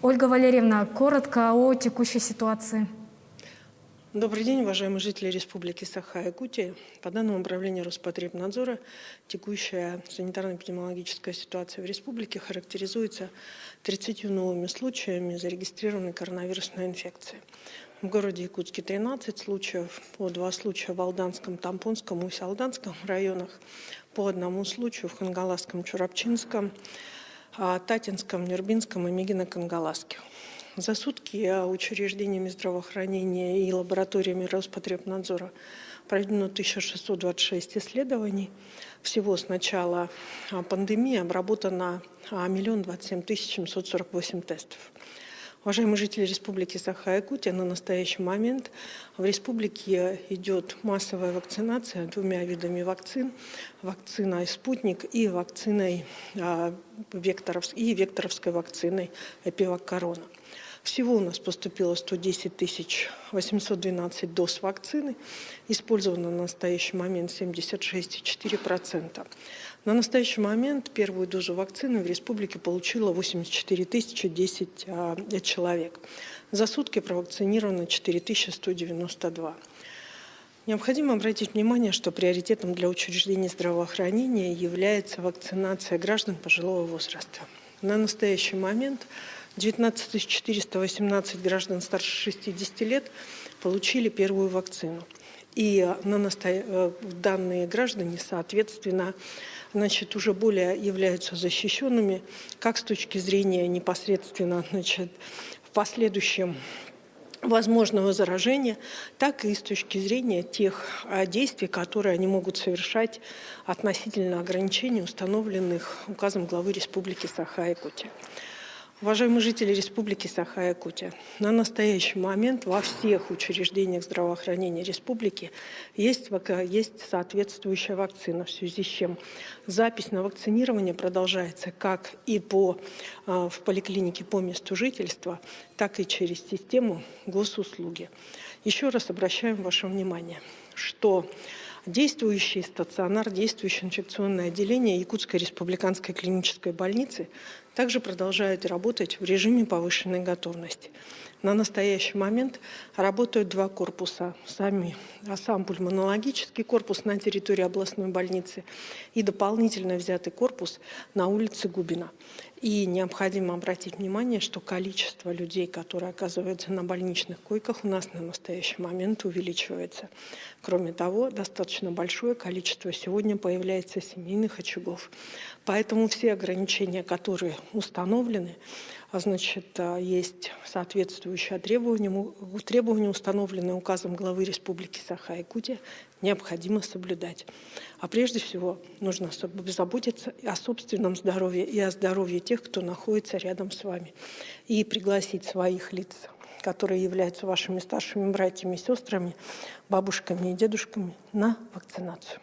Ольга Валерьевна, коротко о текущей ситуации. Добрый день, уважаемые жители Республики Саха-Якутия. По данным Управления Роспотребнадзора, текущая санитарно-эпидемиологическая ситуация в республике характеризуется 30 новыми случаями зарегистрированной коронавирусной инфекции. В городе Якутске 13 случаев, по 2 случая в Алданском, Тампонском и Салданском районах, по 1 случаю в Хангаласском, Чурапчинском, Татинском, Нюрбинском и Мигино-Кангаласских. За сутки учреждениями здравоохранения и лабораториями Роспотребнадзора проведено 1626 исследований. Всего с начала пандемии обработано 1 027 748 тестов. Уважаемые жители Республики Саха-Якутия, на настоящий момент в республике идет массовая вакцинация 2 видами вакцин. Вакциной «Спутник» и вакциной векторовской вакциной «Эпивак Корона». Всего у нас поступило 110 812 доз вакцины. Использовано на настоящий момент 76,4%. На настоящий момент первую дозу вакцины в республике получило 84 010 человек. За сутки провакцинировано 4192. Необходимо обратить внимание, что приоритетом для учреждений здравоохранения является вакцинация граждан пожилого возраста. На настоящий момент 19 418 граждан старше 60 лет получили первую вакцину. И данные граждане, соответственно, уже более являются защищенными, как с точки зрения непосредственно в последующем возможного заражения, так и с точки зрения тех действий, которые они могут совершать относительно ограничений, установленных указом главы Республики Саха-Якутия. Уважаемые жители Республики Саха-Якутия, на настоящий момент во всех учреждениях здравоохранения республики есть соответствующая вакцина, в связи с чем запись на вакцинирование продолжается как и в поликлинике по месту жительства, так и через систему госуслуги. Еще раз обращаем ваше внимание, что действующий стационар, действующее инфекционное отделение Якутской республиканской клинической больницы также продолжает работать в режиме повышенной готовности. На настоящий момент работают 2 корпуса. Сам пульмонологический корпус на территории областной больницы и дополнительно взятый корпус на улице Губина. И необходимо обратить внимание, что количество людей, которые оказываются на больничных койках, у нас на настоящий момент увеличивается. Кроме того, достаточно большое количество сегодня появляется семейных очагов. Поэтому все ограничения, которые установлены, есть соответствующие требования, установленные указом главы Республики Саха-Якутия, необходимо соблюдать. А прежде всего нужно заботиться о собственном здоровье и о здоровье тех, кто находится рядом с вами, и пригласить своих лиц, которые являются вашими старшими братьями и сестрами, бабушками и дедушками, на вакцинацию.